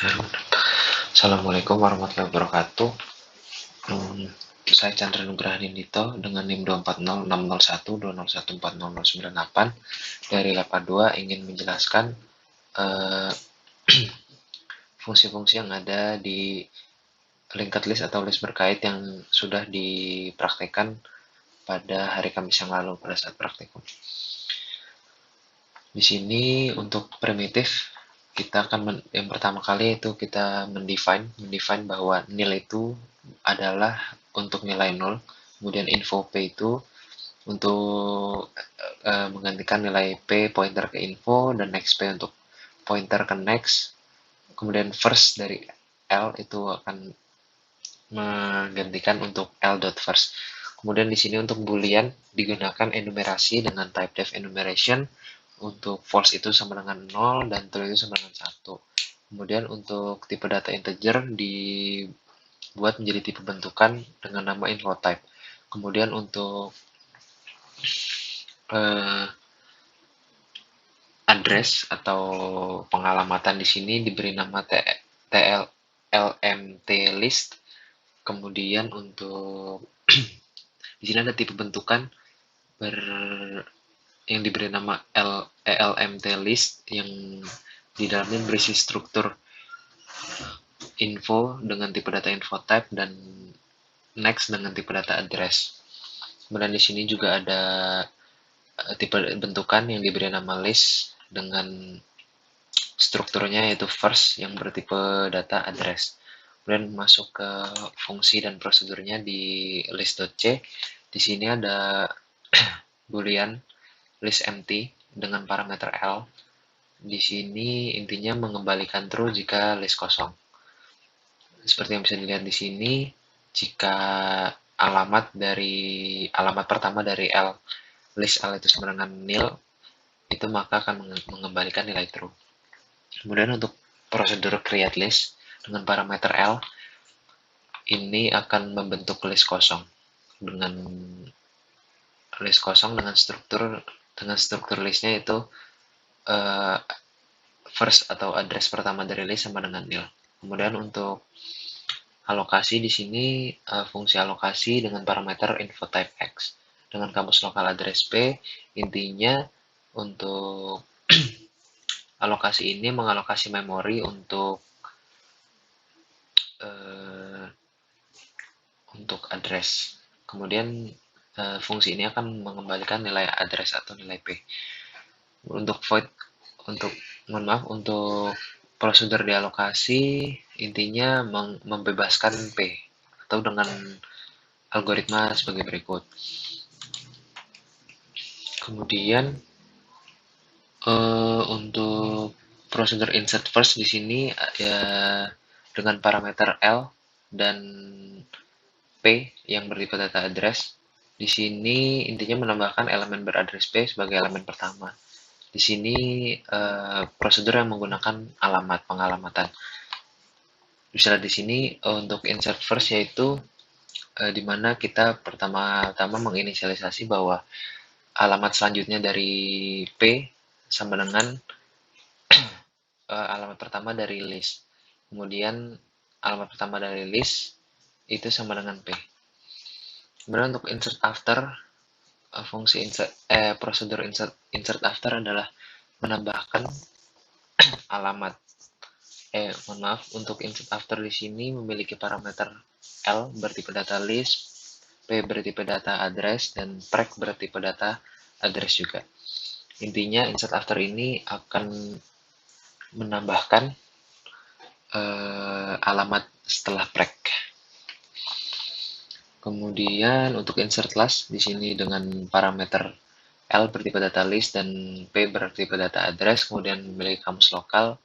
Assalamualaikum warahmatullahi wabarakatuh. Saya Chandra Nugraha Nindito dengan NIM 2406012014098 dari Lapa 2 ingin menjelaskan eh, fungsi-fungsi yang ada di linked list atau list berkait yang sudah dipraktekkan pada hari Kamis yang lalu pada saat praktikum. Di sini untuk primitif kita akan yang pertama kali itu kita mendefine bahwa nil itu adalah untuk nilai 0, kemudian info p itu untuk menggantikan nilai p pointer ke info dan next p untuk pointer ke next, kemudian first dari l itu akan menggantikan untuk l.first. Kemudian di sini untuk boolean digunakan enumerasi dengan type def enumeration. Untuk false itu sama dengan 0 dan true itu sama dengan 1. Kemudian untuk tipe data integer dibuat menjadi tipe bentukan dengan nama info type. Kemudian untuk address atau pengalamatan di sini diberi nama TLMT list. Kemudian untuk di sini ada tipe bentukan yang diberi nama ELMT list yang di dalamnya berisi struktur info dengan tipe data info type dan next dengan tipe data address. Kemudian di sini juga ada tipe bentukan yang diberi nama list dengan strukturnya yaitu first yang bertipe data address. Kemudian masuk ke fungsi dan prosedurnya di list.c. Di sini ada boolean list empty dengan parameter L. Di sini intinya mengembalikan true jika list kosong. Seperti yang bisa dilihat di sini, jika alamat pertama dari L, list L itu sama dengan nil, itu maka akan mengembalikan nilai true. Kemudian untuk prosedur create list dengan parameter L, ini akan membentuk list kosong dengan struktur listnya itu first atau address pertama dari list sama dengan nil. Kemudian untuk alokasi di sini fungsi alokasi dengan parameter info type x dengan kamus lokal address p. Intinya untuk alokasi ini mengalokasi memori untuk address. Kemudian fungsi ini akan mengembalikan nilai address atau nilai p. Untuk void untuk prosedur dialokasi intinya membebaskan p atau dengan algoritma sebagai berikut. Kemudian untuk prosedur insert first di sini ya dengan parameter L dan P yang bertipe data address. Di sini intinya menambahkan elemen beraddress P sebagai elemen pertama. Di sini prosedur yang menggunakan pengalamatan. Bisa lihat di sini untuk insert first yaitu di mana kita pertama-tama menginisialisasi bahwa alamat selanjutnya dari P sama dengan alamat pertama dari list. Kemudian alamat pertama dari list itu sama dengan P. Kemudian untuk insert after, fungsi prosedur insert after adalah menambahkan alamat. Untuk insert after di sini memiliki parameter L bertipe data list, P bertipe data address, dan prec bertipe data address juga. Intinya insert after ini akan menambahkan alamat setelah prec. Kemudian untuk insert last di sini dengan parameter L bertipe data list dan P bertipe data address, kemudian memiliki kamus lokal,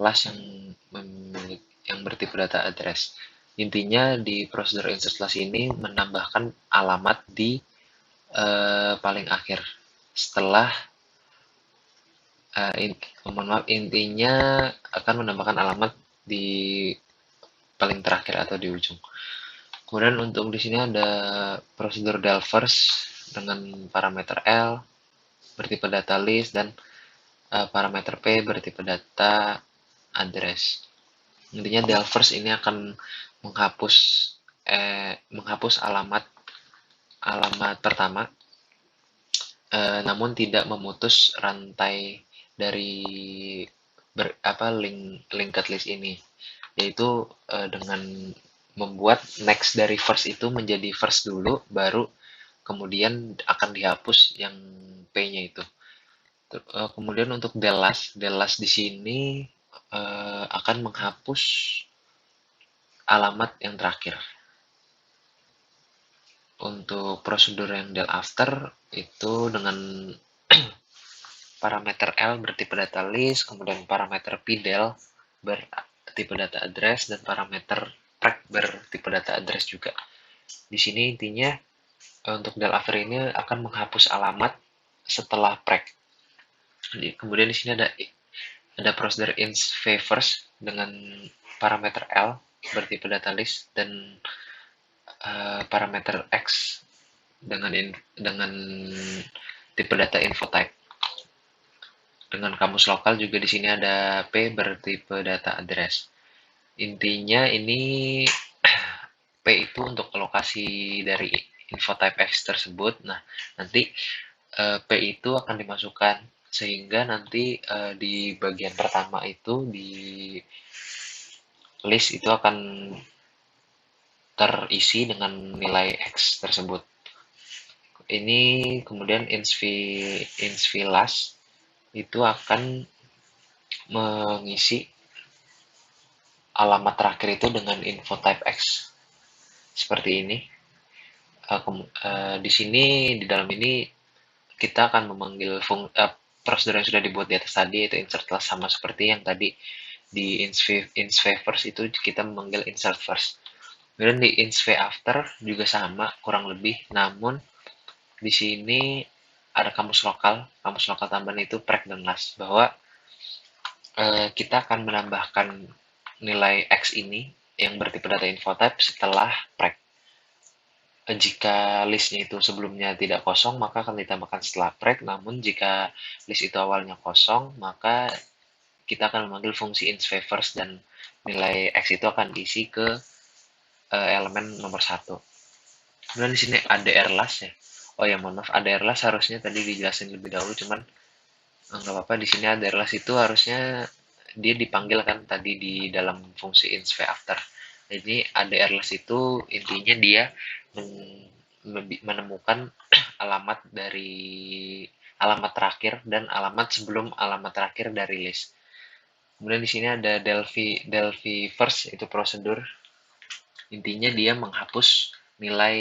last yang bertipe data address. Intinya di prosedur insert last ini menambahkan alamat di paling akhir setelah intinya akan menambahkan alamat di paling terakhir atau di ujung. Kemudian untuk di sini ada prosedur del first dengan parameter L bertipe data list dan parameter P bertipe data address. Intinya del first ini akan menghapus alamat pertama, namun tidak memutus rantai dari linked list ini, yaitu dengan membuat next dari first itu menjadi first dulu, baru kemudian akan dihapus yang p-nya itu. Kemudian untuk del last di sini akan menghapus alamat yang terakhir. Untuk prosedur yang del after itu dengan parameter L bertipe data list, kemudian parameter pdel bertipe data address, dan parameter prec bertipe data address juga. Di sini intinya untuk del after ini akan menghapus alamat setelah prec. Kemudian di sini ada prosedur ins favors dengan parameter L bertipe data list, dan parameter X dengan tipe data info type. Dengan kamus lokal juga di sini ada P bertipe data address. Intinya ini P itu untuk lokasi dari info type X tersebut. Nah, nanti P itu akan dimasukkan sehingga nanti di bagian pertama itu di list itu akan terisi dengan nilai X tersebut. Ini kemudian insvilas itu akan mengisi alamat terakhir itu dengan info type X seperti ini. Di sini di dalam ini kita akan memanggil prosedur yang sudah dibuat di atas tadi, yaitu insert last, sama seperti yang tadi di insv first itu kita memanggil insert first. Kemudian di insv after juga sama kurang lebih, namun di sini ada kamus lokal tambahan itu prec dan last, bahwa kita akan menambahkan nilai X ini yang bertipe data info type setelah prec. Jika listnya itu sebelumnya tidak kosong, maka akan ditambahkan setelah prec, namun jika list itu awalnya kosong, maka kita akan memanggil fungsi ins favors dan nilai X itu akan diisi ke elemen nomor 1. Kemudian di sini ADR last ya. Oh ya, mohon maaf, ADR last harusnya tadi dijelasin lebih dahulu, cuman nggak apa-apa. Di sini ADR last itu harusnya dia dipanggil kan tadi di dalam fungsi insv after. Jadi ADR last itu intinya dia menemukan alamat terakhir dan alamat sebelum alamat terakhir dari list. Kemudian di sini ada Delphi first, itu prosedur. Intinya dia menghapus nilai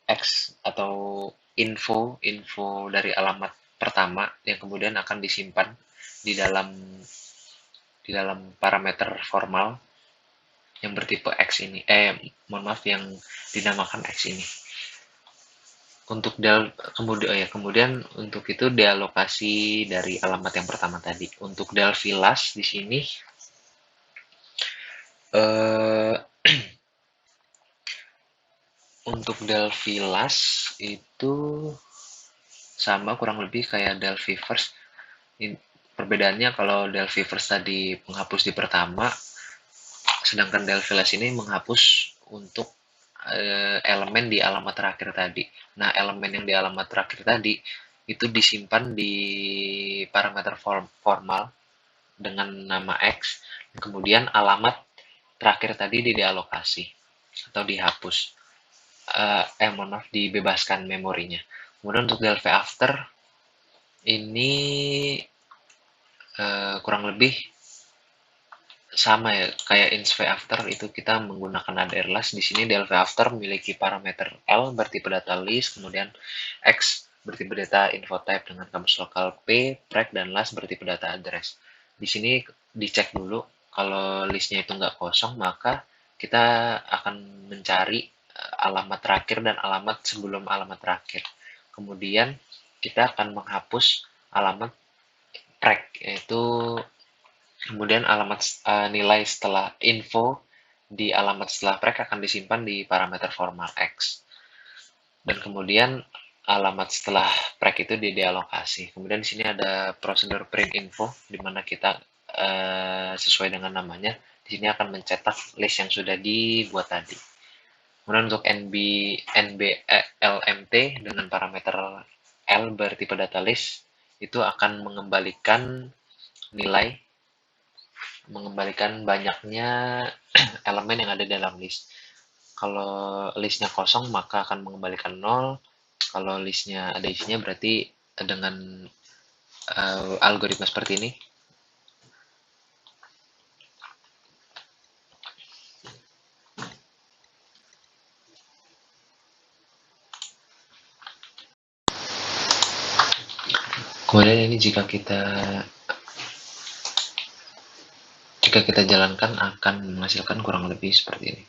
X atau info dari alamat pertama yang kemudian akan disimpan di dalam parameter formal yang bertipe X ini. Yang dinamakan X ini. Untuk kemudian untuk itu dealokasi dari alamat yang pertama tadi. Untuk Delphi last di sini untuk Delphi last itu sama kurang lebih kayak Delphi first. Perbedaannya kalau Delphi first tadi menghapus di pertama, sedangkan Delphi last ini menghapus untuk elemen di alamat terakhir tadi. Nah, elemen yang di alamat terakhir tadi itu disimpan di parameter formal dengan nama X, kemudian alamat terakhir tadi didealokasi atau dihapus. Mohon maaf, dibebaskan memorinya. Kemudian untuk Delphi after ini kurang lebih sama ya, kayak insv after itu kita menggunakan ADR last. Di sini Delphi after memiliki parameter L bertipe data list, kemudian X bertipe data info type dengan kamus lokal P, prec, dan last bertipe data address. Di sini dicek dulu kalau listnya itu nggak kosong, maka kita akan mencari alamat terakhir dan alamat sebelum alamat terakhir. Kemudian kita akan menghapus alamat prec, yaitu kemudian alamat nilai setelah info di alamat setelah prec akan disimpan di parameter formal X. Dan kemudian alamat setelah prec itu didealokasi. Kemudian di sini ada prosedur print info, di mana kita sesuai dengan namanya, di sini akan mencetak list yang sudah dibuat tadi. Kemudian untuk NBLMT dengan parameter L bertipe data list itu akan mengembalikan banyaknya elemen yang ada dalam list. Kalau listnya kosong maka akan mengembalikan 0. Kalau listnya ada isinya berarti dengan algoritma seperti ini kemudian ini jika kita jalankan akan menghasilkan kurang lebih seperti ini.